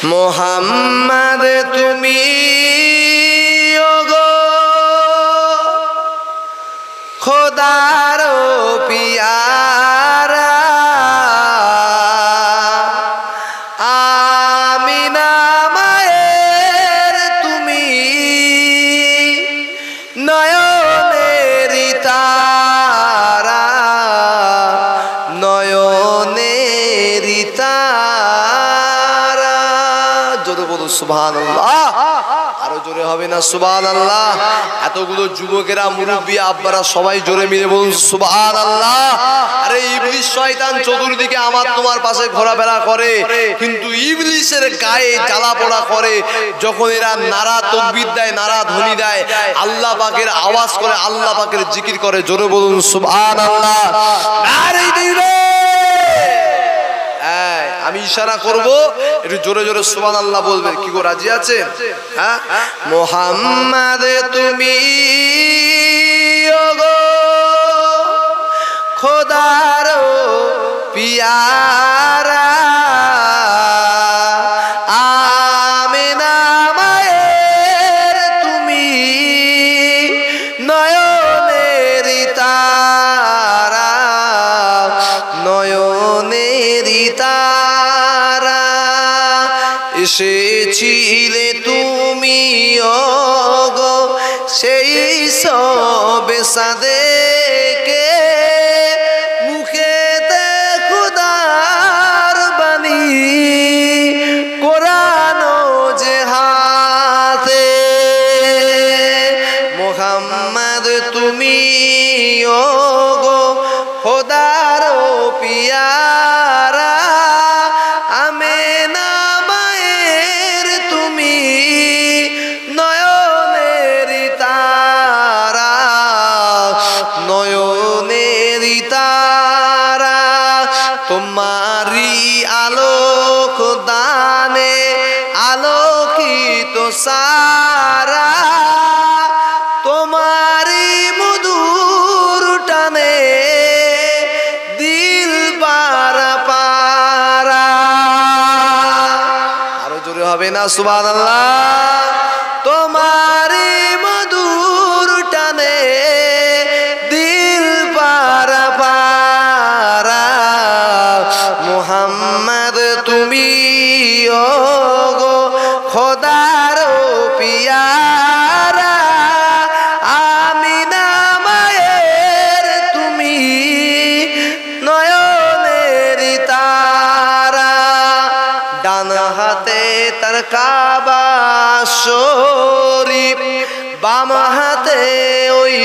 মোহাম্মদ তুমি ওগো খোদার পিয়ারা, আমিনা মায়ের তুমি নয়নের তারা, নয়নের তারা। জোরে বলো সুবহানাল্লাহ। আরো জোরে হবে না সুবহানাল্লাহ? এতগুলো যুবকেরা, মুরব্বী, আব্বারা সবাই জোরে মিলে বলুন সুবহানাল্লাহ। আরে ইবলিস শয়তান চতুর্দিকে আমার তোমার পাশে ঘোরাফেরা করে, কিন্তু ইবলিসের গায়ে জ্বালা পোড়া করে যখন এরা নারা তাকবীর দেয়, নারা ধ্বনি দেয়, আল্লাহ পাকের আওয়াজ করে, আল্লাহ পাকের জিকির করে। জোরে বলুন সুবহানাল্লাহ। নারে দিবে। আমি ইশারা করব, একটু জোরে জোরে সুবহানাল্লাহ বলবে। কি গো, রাজি আছে? হ্যাঁ। মোহাম্মদ তুমি ওগো খোদার পিয়ারা, আমিনা মায়ের তুমি নয়নের তারা, নয়নের তারা। এসেছিলে তুমি ওগো সেই সব সাদেকে, মুখেতে খুদার বাণী কোরআন যে হাতে। মোহাম্মদ তুমি ওগো খোদার পিয়ারা, আমিনা মায়ের তুমি নয়নের তারা, নয়নের তারা। তোমারি আলোক দানে আলোকিত সারা, তোমারি মধুর টানে দিল পারা পারা। আরো জোরে হবে না সুবহানাল্লাহ? তোমারি মধুর টানে দিল পারা পারা। মুহাম্মদ তুমি ওগো খোদার পিয়ারা, আমিনা মায়ের তুমি নয়নের তারা। ডান হাতে তার কাবা শরীফ, বাম হাতে ওই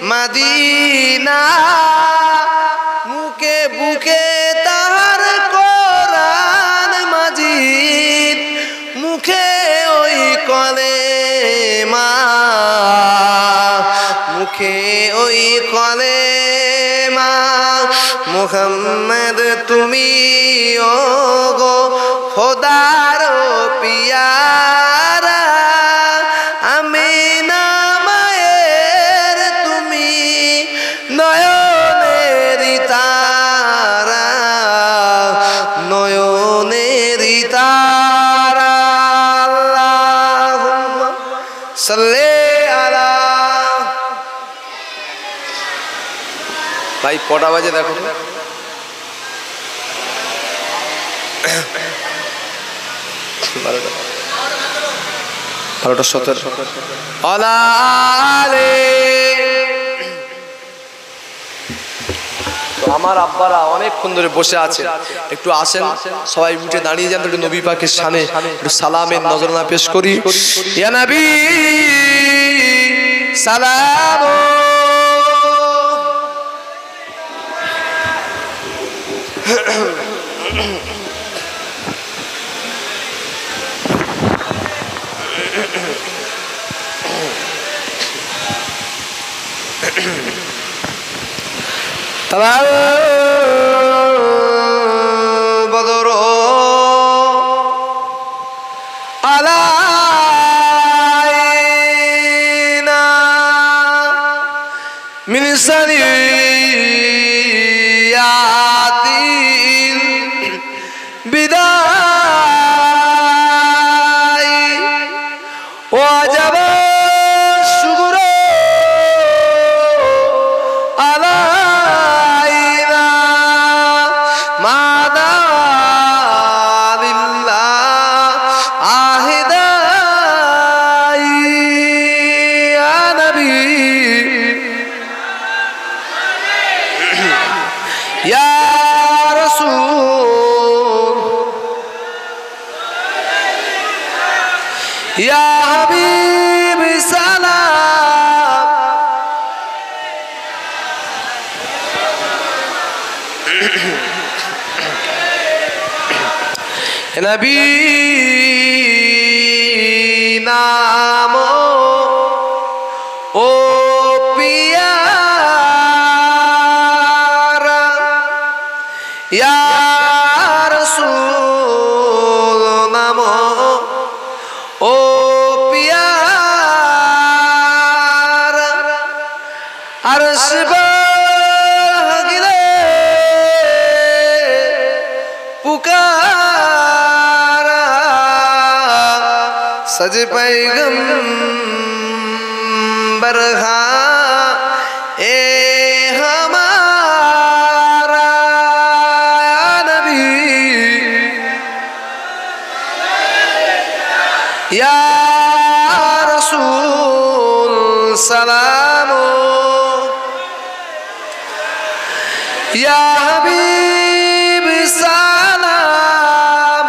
মদিনা, মুখে বুকে তার কোরআন মাজিদ, মুখে ওই কলেমা, মুখে ওই কলেমা। মুহাম্মদ তুমি ওগো খোদার পিয়ারা, আমিনা মায়ের তুমি নয়নের তারা, নয়নের তারা। আল্লাহুম্মা সাল্লি আলা। ভাই কটা বাজে দেখো? 12:17। আমার আব্বারা অনেকক্ষণ ধরে বসে আছে, একটু আসেন সবাই উঠে দাঁড়িয়ে যান, একটু নবী পাকের শানে একটু সালামের নজরানা পেশ করি। ইয়া নবী সালাম। বদর আলাইনা মিন সানিয়াতিল বিদায় ইয়া হাবিব সালাম নবী নাম ও পিয়ারা ইয়া রাসূল নাম ও পিয়ারা আরশ ভাগিলে পুকারা सज पैगंबर ए हमारा नबी या रसूल सलामो या हबीब सलाम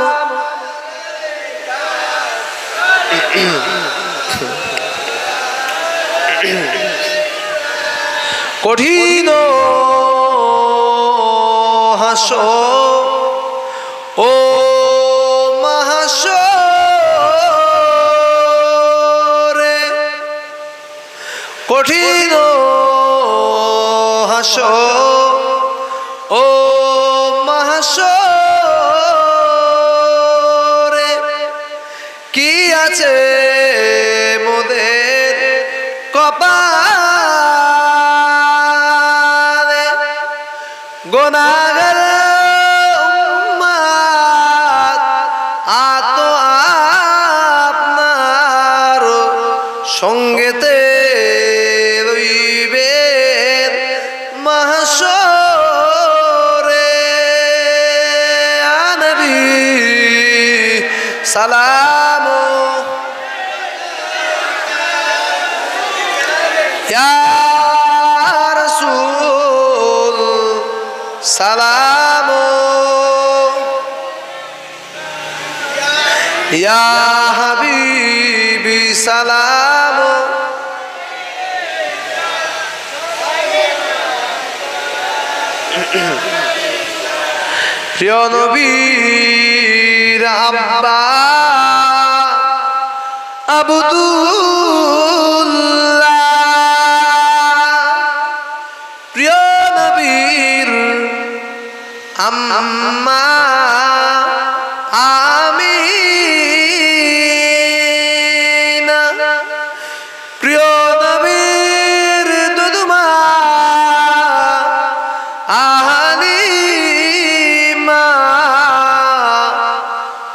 কঠিন হাসর ও মহাশরে কঠিন হাসর ও মহাশরে কি আছে মোদের কপালে গুনাহগার উম্মত আতো আপনার সঙ্গেতে রইবে মাহশরে নবী সালাম ইয়া রাসূল সালাম ইয়া হাবিবি সালাম প্রিয় নবীর আব্বা আব্দুল্লাহ প্রিয় নবীর আম্মা আমিনা প্রিয় নবীর দুদমা আহালিমা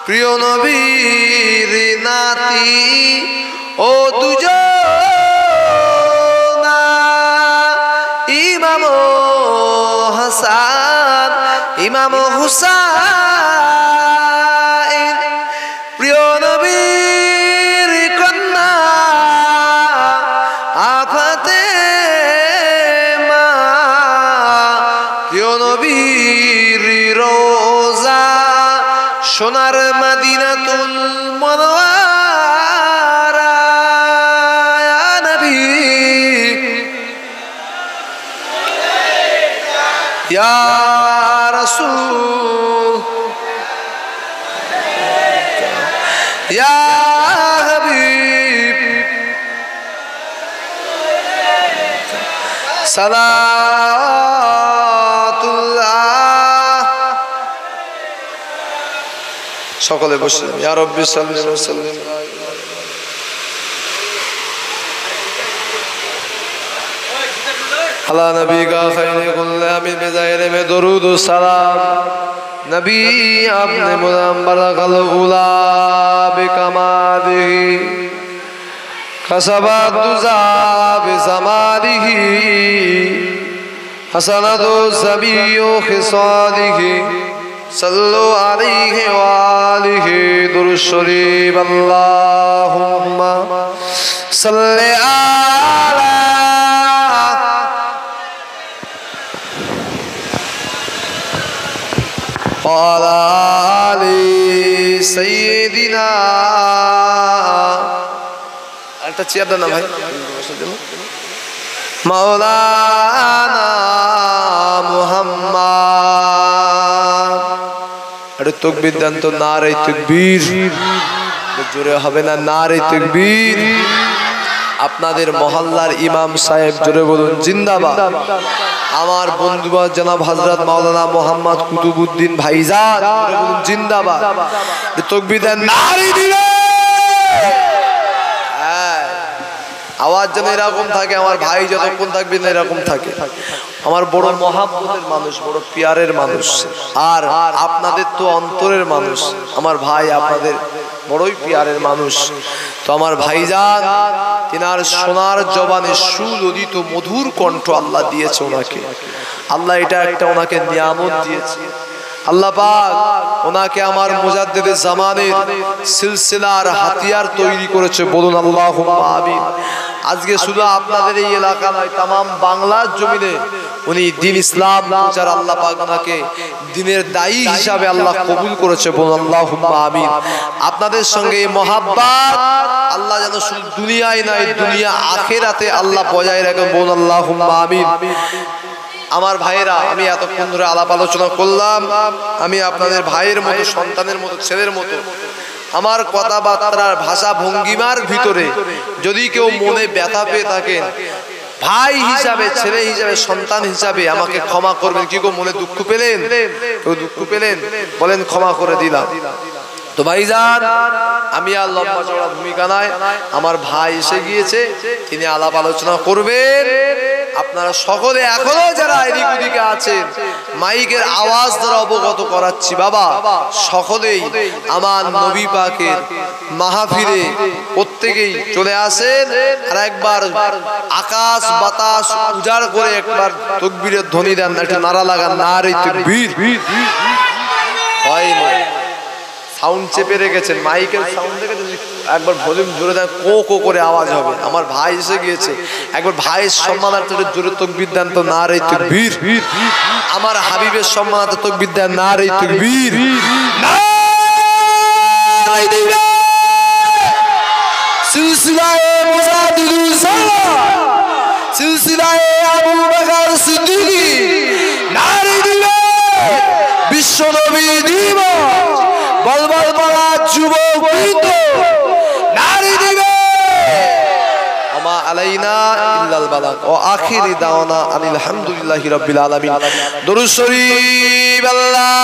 প্রিয় নবীর নাতি ও দুজনা ইমাম হাসান ইমাম হুসাইন প্রিয় নবীর কন্যা ফাতেমা প্রিয় নবীর রোজা সোনার মদিনাতুল মুনওয়ারা ইয়া নবী ইয়া রাসূল ইয়া হাবিব সালাতুল্লাহ সকলে বসে ইয়া রাব্বি সাল্লাল্লাহু আলাইহি ওয়াসাল্লাম আলা নবী কা খাইরে কুল্লে আমিন বেজাইরে মে দরুদ ও সালাম নবী আপনে মুলাম বারাকাল উলা বিকামালিহি কাসাবাত দুজা বিজামালিহি হাসানাতু সাবিয়ু খিসালিহি সাল্লু আলাইহি ওয়া আলিহি দুরূদ শরীফ আল্লাহুম্মা সাল্লি আলা وعلى آل سيدنا একটা চেয়ার দেন না ভাই মাওলানা মুহাম্মদ আরে তাকবীর দেন তো নারে তাকবীর জোরে হবে না নারে তাকবীর আপনাদের মহল্লার ইমাম সাহেব জোরে বলুন জিন্দাবাদ আমার বন্ধু জনাব হযরত মাওলানা মোহাম্মদ কুতুবউদ্দিন ভাইজান জোরে বলুন জিন্দাবাদ তাকবীর দেন নারে দিলে আওয়াজ যেন এরকম থাকে আমার ভাই যতক্ষণ থাকবে না এরকম থাকে আমার বড় মহাব্বতের মানুষ বড় পিয়ারের মানুষ আর আপনাদের তো অন্তরের মানুষ আমার ভাই আপনাদের বড়ই পিয়ারের মানুষ তো আমার ভাইজান তিনার সোনার জবানে সুললিত মধুর কণ্ঠ আল্লাহ দিয়েছে ওনাকে আল্লাহ এটা একটা ওনাকে নিয়ামত দিয়েছে আল্লাহ পাক ওনাকে আমার মুজাদ্দিদে জামানের সিলসিলার হাতিয়ার তৈরি করেছে বলুন আল্লাহুম্মা আমিন আজকে শুধু আপনাদের এই এলাকা নয় तमाम বাংলার জমিনে উনি দ্বীন ইসলাম প্রচার আল্লাহ পাক ওনাকে দ্বীনের দায়ী হিসাবে আল্লাহ কবুল করেছে বলুন আল্লাহুম্মা আমিন আপনাদের সঙ্গে এই মহব্বত আল্লাহ যেন শুধু দুনিয়ায় নয় দুনিয়া আখিরাতে আল্লাহ বজায় রাখেন বলুন আল্লাহুম্মা আমিন আমার ভাইরা আমি এতক্ষণ ধরে আলাপ আলোচনা করলাম আমি আপনাদের ভাইয়ের মতো সন্তানের মতো ছেলের মতো আমার কথাবার্তার ভাষা ভঙ্গিমার ভিতরে যদি কেউ মনে ব্যথা পেয়ে থাকেন ভাই হিসাবে ছেলে হিসাবে সন্তান হিসাবে আমাকে ক্ষমা করবেন কি গো মনে দুঃখ পেলেন কেউ দুঃখ পেলেন বলেন ক্ষমা করে দিলাম তো ভাইজান আমি আর লম্বা চড়া ভূমিকা নাই আমার ভাই এসে গিয়েছে তিনি আলাপ আলোচনা করবেন আপনারা সকলে এখনো যারা এদিক ওদিকে আছেন মাইকের আওয়াজ দ্বারা অবগত করাচ্ছি বাবা সকলেই আমার নবী পাকের মাহফিলে প্রত্যেকেই চলে আসেন আর একবার আকাশ বাতাস উজাড় করে একবার তাকবীরের ধ্বনি দেন একটু নারা লাগান নারে তাকবীর হয় না সাউন্ড চেপে রেখেছেন মাইকের সাউন্ড দেখে একবার ভলিউম জোরে দেন কো কো করে আওয়াজ হবে আমার ভাই এসে গিয়েছে একবার ভাইয়ের সম্মানার্থে জোরে তাকবীর দেন তো নারে তাকবীর আমার হাবিবের সম্মানার্থে তাকবীর দেন নারে তাকবীর সিলসিলায়ে মুজাদ্দিদুল সালাম সিলসিলায়ে আবু বকর সিদ্দিকী নারে দিলে বিশ্ব নবী দিবস বলবল বলা যুবক বৃন্দ নারী দিবে আমা আলাইনা ইল্লাল বালাগ ও আখিরি দাওয়ানা আলহামদুলিল্লাহি রাব্বিল আলামিন দুরূদ শরীফ আল্লাহ